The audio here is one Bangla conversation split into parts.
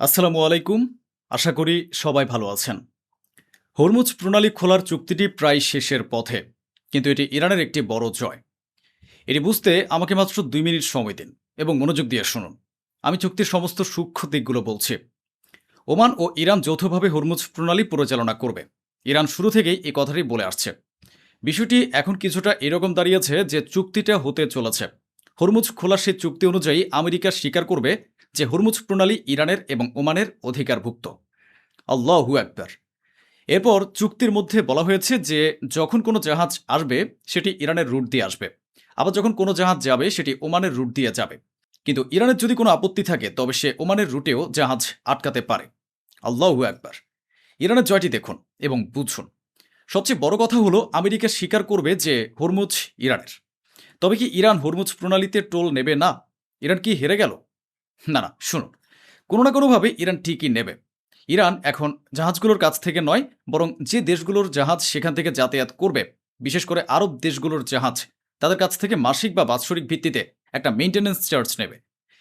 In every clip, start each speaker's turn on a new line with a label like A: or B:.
A: আসসালামু আলাইকুম। আশা করি সবাই ভালো আছেন। হরমুজ প্রণালী খোলার চুক্তিটি প্রায় শেষের পথে, কিন্তু এটি ইরানের একটি বড় জয়। এটি বুঝতে আমাকে মাত্র 2 মিনিট সময় দিন এবং মনোযোগ দিয়ে শুনুন। আমি চুক্তির সমস্ত সূক্ষ্ম দিকগুলো বলছি। ওমান ও ইরান যৌথভাবে হরমুজ প্রণালী পরিচালনা করবে। ইরান শুরু থেকেই এই কথাটি বলে আসছে। বিষয়টি এখন কিছুটা এরকম দাঁড়িয়েছে যে চুক্তিটা হতে চলেছে। হরমুজ খোলার সেই চুক্তি অনুযায়ী আমেরিকা স্বীকার করবে যে হরমুজ প্রণালী ইরানের এবং ওমানের অধিকারভুক্ত। আল্লাহু আকবার। এরপর চুক্তির মধ্যে বলা হয়েছে যে যখন কোনো জাহাজ আসবে সেটি ইরানের রুট দিয়ে আসবে, আবার যখন কোনো জাহাজ যাবে সেটি ওমানের রুট দিয়ে যাবে। কিন্তু ইরানের যদি কোনো আপত্তি থাকে তবে সে ওমানের রুটেও জাহাজ আটকাতে পারে। আল্লাহু আকবার। ইরানের জয়টি দেখুন এবং বুঝুন। সবচেয়ে বড় কথা হলো আমেরিকা স্বীকার করবে যে হরমুজ ইরানের। তবে কি ইরান হরমুজ প্রণালীতে টোল নেবে না? ইরান কি হেরে গেল? না, না, শুনুন। কোনো না কোনোভাবে ইরান ঠিকই নেবে। ইরান এখন জাহাজগুলোর কাছ থেকে নয়, বরং যে দেশগুলোর জাহাজ সেখান থেকে যাতায়াত করবে, বিশেষ করে আরব দেশগুলোর জাহাজ, তাদের কাছ থেকে মাসিক বা বাৎসরিক ভিত্তিতে একটা মেইনটেন্যান্স চার্জ নেবে।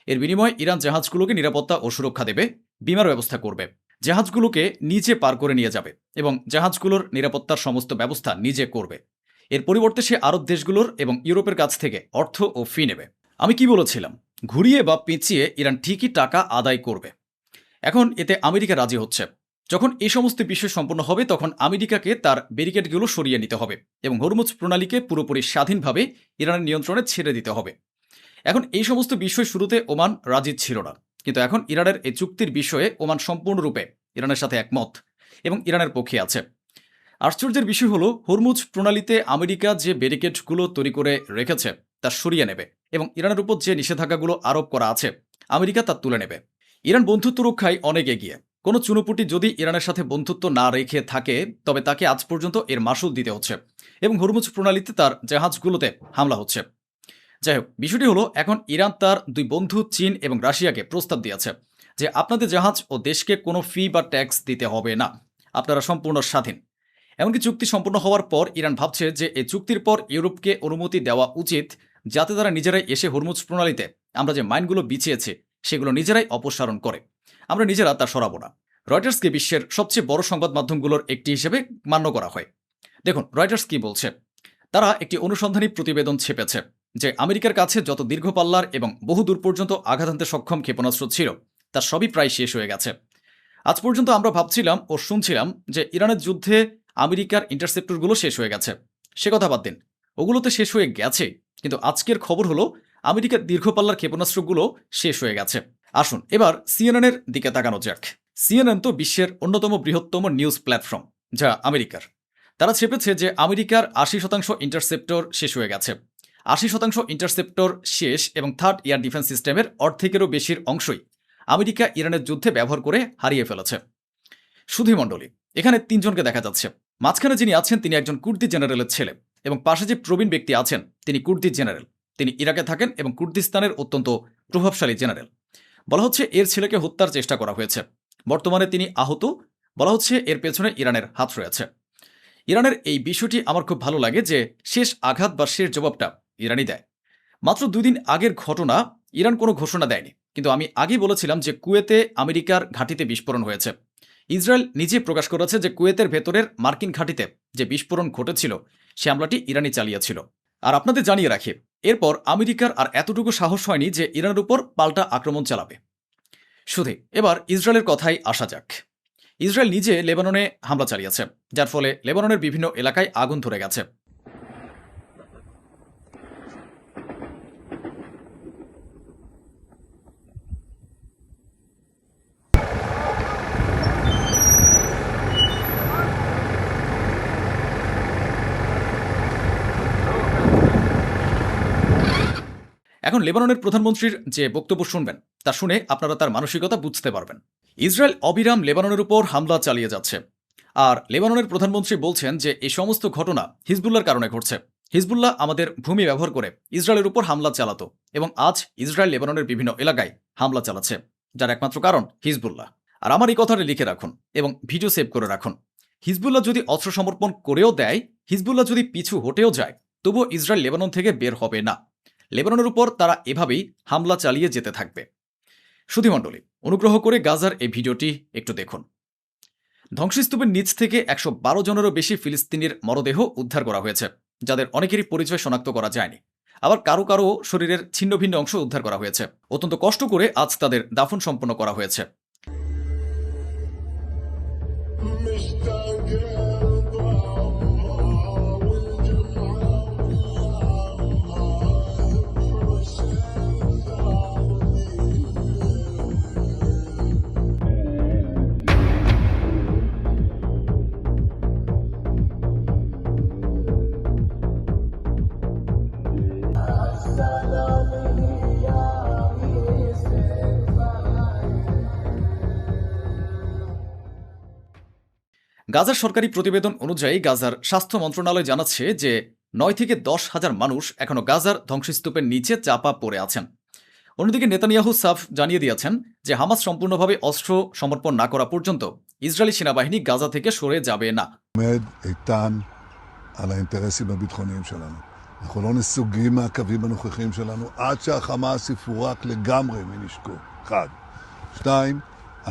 A: এর বিনিময়ে ইরান জাহাজগুলোকে নিরাপত্তা ও সুরক্ষা দেবে, বিমার ব্যবস্থা করবে, জাহাজগুলোকে নিচে পার করে নিয়ে যাবে এবং জাহাজগুলোর নিরাপত্তার সমস্ত ব্যবস্থা নিজে করবে। এর পরিবর্তে সে আরব দেশগুলোর এবং ইউরোপের কাছ থেকে অর্থ ও ফি নেবে। আমি কি বলেছিলাম? ঘুরিয়ে বা পেঁচিয়ে ইরান ঠিকই টাকা আদায় করবে। এখন এতে আমেরিকা রাজি হচ্ছে। যখন এই সমস্ত বিষয় সম্পন্ন হবে তখন আমেরিকাকে তার ব্যারিকেডগুলো সরিয়ে নিতে হবে এবং হরমুজ প্রণালীকে পুরোপুরি স্বাধীনভাবে ইরানের নিয়ন্ত্রণে ছেড়ে দিতে হবে। এখন এই সমস্ত বিষয় শুরুতে ওমান রাজি ছিল না, কিন্তু এখন ইরানের এই চুক্তির বিষয়ে ওমান সম্পূর্ণরূপে ইরানের সাথে একমত এবং ইরানের পক্ষে আছে। আশ্চর্যের বিষয় হলো হরমুজ প্রণালীতে আমেরিকা যে ব্যারিকেডগুলো তৈরি করে রেখেছে তা সরিয়ে নেবে এবং ইরানের উপর যে নিষেধাজ্ঞাগুলো আরোপ করা আছে আমেরিকা তা তুলে নেবে। ইরান বন্ধুত্ব রক্ষায় অনেক এগিয়ে। কোনো চুনোপুটি যদি ইরানের সাথে বন্ধুত্ব না রেখে থাকে তবে তাকে আজ পর্যন্ত এর মাসুল দিতে হচ্ছে এবং হরমুজ প্রণালীতে তার জাহাজগুলোতে হামলা হচ্ছে। যাই হোক, বিষয়টি হলো এখন ইরান তার দুই বন্ধু চীন এবং রাশিয়াকে প্রস্তাব দিয়েছে যে আপনাদের জাহাজ ও দেশকে কোনো ফি বা ট্যাক্স দিতে হবে না, আপনারা সম্পূর্ণ স্বাধীন। এমনকি চুক্তি সম্পন্ন হওয়ার পর ইরান ভাবছে যে এই চুক্তির পর ইউরোপকে অনুমতি দেওয়া উচিত, যাতে তারা নিজেরাই এসে হরমুজ প্রণালীতে আমরা যে মাইনগুলো বিছিয়েছি সেগুলো নিজেরাই অপসারণ করে। আমরা নিজেরা তা সরাবো না। রয়টার্সকে বিশ্বের সবচেয়ে বড় সংবাদ মাধ্যমগুলোর একটি হিসেবে মান্য করা হয়। দেখুন রয়টার্স কি বলছে। তারা একটি অনুসন্ধানী প্রতিবেদন ছেপেছে যে আমেরিকার কাছে যত দীর্ঘ পাল্লার এবং বহু দূর পর্যন্ত আঘাত আনতে সক্ষম ক্ষেপণাস্ত্র ছিল তা সবই প্রায় শেষ হয়ে গেছে। আজ পর্যন্ত আমরা ভাবছিলাম ও শুনছিলাম যে ইরানের যুদ্ধে আমেরিকার ইন্টারসেপ্টরগুলো শেষ হয়ে গেছে। সে কথা বাদ দিন, ওগুলোতে শেষ হয়ে গেছে, কিন্তু আজকের খবর হলো আমেরিকার দীর্ঘপাল্লার ক্ষেপণাস্ত্রগুলো শেষ হয়ে গেছে। আসুন এবার সিএনএনের দিকে তাকানো যাক। সিএনএন তো বিশ্বের অন্যতম বৃহত্তম নিউজ প্ল্যাটফর্ম, যা আমেরিকার। তারা ছেপেছে যে আমেরিকার 80% ইন্টারসেপ্টর শেষ হয়ে গেছে। 80% ইন্টারসেপ্টর শেষ এবং থার্ড এয়ার ডিফেন্স সিস্টেমের অর্ধেকেরও বেশির অংশই আমেরিকা ইরানের যুদ্ধে ব্যবহার করে হারিয়ে ফেলেছে। সুধী মণ্ডলী, এখানে তিনজনকে দেখা যাচ্ছে। মাঝখানে যিনি আছেন তিনি একজন কুর্দি জেনারেলের ছেলে এবং পাশে যে প্রবীণ ব্যক্তি আছেন তিনি কুর্দি জেনারেল। তিনি ইরাকে থাকেন এবং কুর্দিস্তানের অত্যন্ত প্রভাবশালী জেনারেল। বলা হচ্ছে এর ছেলেকে হত্যার চেষ্টা করা হয়েছে। বর্তমানে তিনি আহত। বলা হচ্ছে এর পেছনে ইরানের হাত রয়েছে। ইরানের এই বিষয়টি আমার খুব ভালো লাগে যে শেষ আঘাত বা শেষ জবাবটা ইরানই দেয়। মাত্র 2 দিন আগের ঘটনা, ইরান কোনো ঘোষণা দেয়নি, কিন্তু আমি আগেই বলেছিলাম যে কুয়েতে আমেরিকার ঘাঁটিতে বিস্ফোরণ হয়েছে। ইসরায়েল নিজে প্রকাশ করেছে যে কুয়েতের ভেতরের মার্কিন ঘাঁটিতে যে বিস্ফোরণ ঘটেছিল সে হামলাটি ইরানই চালিয়েছিল। আর আপনাদের জানিয়ে রাখি, এরপর আমেরিকার আর এতটুকু সাহস হয়নি যে ইরানের উপর পাল্টা আক্রমণ চালাবে। শুধু এবার ইসরায়েলের কথাই আসা যাক। ইসরায়েল নিজে লেবাননে হামলা চালিয়েছে, যার ফলে লেবাননের বিভিন্ন এলাকায় আগুন ধরে গেছে। এখন লেবাননের প্রধানমন্ত্রীর যে বক্তব্য শুনবেন তা শুনে আপনারা তার মানসিকতা বুঝতে পারবেন। ইসরায়েল অবিরাম লেবাননের উপর হামলা চালিয়ে যাচ্ছে, আর লেবাননের প্রধানমন্ত্রী বলছেন যে এই সমস্ত ঘটনা হিজবুল্লাহর কারণে ঘটছে। হিজবুল্লাহ আমাদের ভূমি ব্যবহার করে ইসরায়েলের উপর হামলা চালাতো এবং আজ ইসরায়েল লেবাননের বিভিন্ন এলাকায় হামলা চালাচ্ছে, যার একমাত্র কারণ হিজবুল্লাহ। আর আমার এই কথাটা লিখে রাখুন এবং ভিডিও সেভ করে রাখুন। হিজবুল্লাহ যদি অস্ত্র সমর্পণ করেও দেয়, হিজবুল্লাহ যদি পিছু হটেও যায়, তবুও ইসরায়েল লেবানন থেকে বের হবে না। লেবাননের উপর তারা এভাবেই হামলা চালিয়ে যেতে থাকবে। সুধীমণ্ডলী, অনুগ্রহ করে গাজার এই ভিডিওটি একটু দেখুন। ধ্বংসস্তূপের নিচ থেকে 112 জনেরও বেশি ফিলিস্তিনির মরদেহ উদ্ধার করা হয়েছে, যাদের অনেকেরই পরিচয় শনাক্ত করা যায়নি। আবার কারো কারো শরীরের ছিন্ন ভিন্ন অংশ উদ্ধার করা হয়েছে। অত্যন্ত কষ্ট করে আজ তাদের দাফন সম্পন্ন করা হয়েছে। গাজার সরকারি প্রতিবেদন অনুযায়ী গাজার স্বাস্থ্য মন্ত্রণালয় জানাচ্ছে যে 9 থেকে 10 হাজার মানুষ এখনও গাজার ধ্বংসস্তূপের নিচে চাপা পড়ে আছেন। অন্যদিকে নেতানিয়াহু সাফ জানিয়ে দিয়েছেন যে হামাস সম্পূর্ণভাবে অস্ত্র সমর্পণ না করা পর্যন্ত ইসরায়েলি সেনাবাহিনী গাজা থেকে সরে যাবে না।
B: עומד איתן על האינטרסים הביטחוניים שלנו. אנחנו לא נסוגים מהקווים הנוכחיים שלנו עד שהחמאס יפורק לגמרי מנשקו. 1. 2.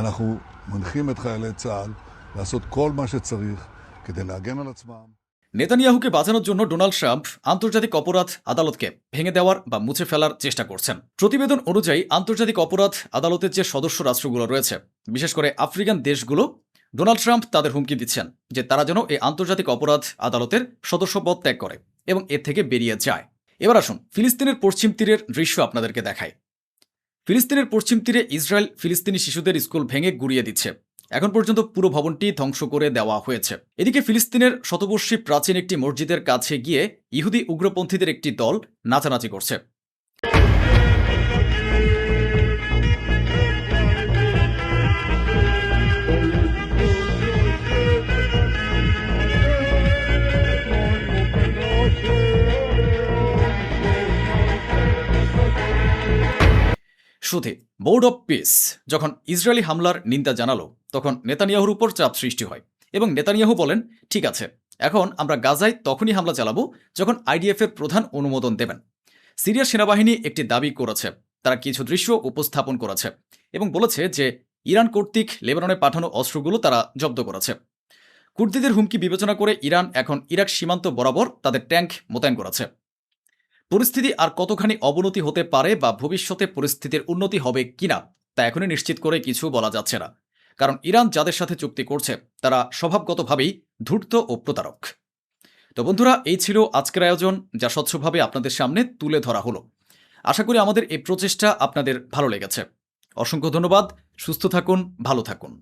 B: אנחנו מנחים את חיילי צה"ל לעשות כל מה שצריך כדי להגן על עצמם.
A: নেতানিয়াহুকে বাঁচানোর জন্য ডোনাল্ড ট্রাম্প আন্তর্জাতিক অপরাধ আদালতকে ভেঙে দেওয়ার বা মুছে ফেলার চেষ্টা করছেন। প্রতিবেদন অনুযায়ী আন্তর্জাতিক অপরাধ আদালতের যে সদস্য রাষ্ট্রগুলো রয়েছে, বিশেষ করে আফ্রিকান দেশগুলো, ডোনাল্ড ট্রাম্প তাদের হুমকি দিচ্ছেন যে তারা যেন এই আন্তর্জাতিক অপরাধ আদালতের সদস্যপদ ত্যাগ করে এবং এর থেকে বেরিয়ে যায়। এবার আসুন ফিলিস্তিনের পশ্চিম তীরের দৃশ্য আপনাদেরকে দেখায়। ফিলিস্তিনের পশ্চিম তীরে ইসরায়েল ফিলিস্তিনি শিশুদের স্কুল ভেঙে গুড়িয়ে দিচ্ছে। এখন পর্যন্ত পুরো ভবনটি ধ্বংস করে দেওয়া হয়েছে। এদিকে ফিলিস্তিনের শতবর্ষী প্রাচীন একটি মসজিদের কাছে গিয়ে ইহুদি উগ্রপন্থীদের একটি দল নাচানাচি করছে। সুধী, বোর্ড অব পিস যখন ইসরায়েলি হামলার নিন্দা জানালো, তখন নেতানিয়াহুর উপর চাপ সৃষ্টি হয় এবং নেতানিয়াহু বলেন, ঠিক আছে, এখন আমরা গাজায় তখনই হামলা চালাবো যখন আইডিএফ এর প্রধান অনুমোদন দেবেন। সিরিয়ার সেনাবাহিনী একটি দাবি করেছে, তারা কিছু দৃশ্য উপস্থাপন করেছে এবং বলেছে যে ইরান কর্তৃক লেবাননে পাঠানো অস্ত্রগুলো তারা জব্দ করেছে। কুর্দিদের হুমকি বিবেচনা করে ইরান এখন ইরাক সীমান্ত বরাবর তাদের ট্যাঙ্ক মোতায়েন করেছে। পরিস্থিতি আর কতখানি অবনতি হতে পারে বা ভবিষ্যতে পরিস্থিতির উন্নতি হবে কিনা তা এখনই নিশ্চিত করে কিছু বলা যাচ্ছে না, কারণ ইরান যাদের সাথে চুক্তি করছে তারা স্বভাবগতভাবেই ধূর্ত ও প্রতারক। তো বন্ধুরা, এই ছিল আজকের আয়োজন, যা স্বচ্ছভাবে আপনাদের সামনে তুলে ধরা হলো। আশা করি আমাদের এই প্রচেষ্টা আপনাদের ভালো লেগেছে। অসংখ্য ধন্যবাদ। সুস্থ থাকুন, ভালো থাকুন।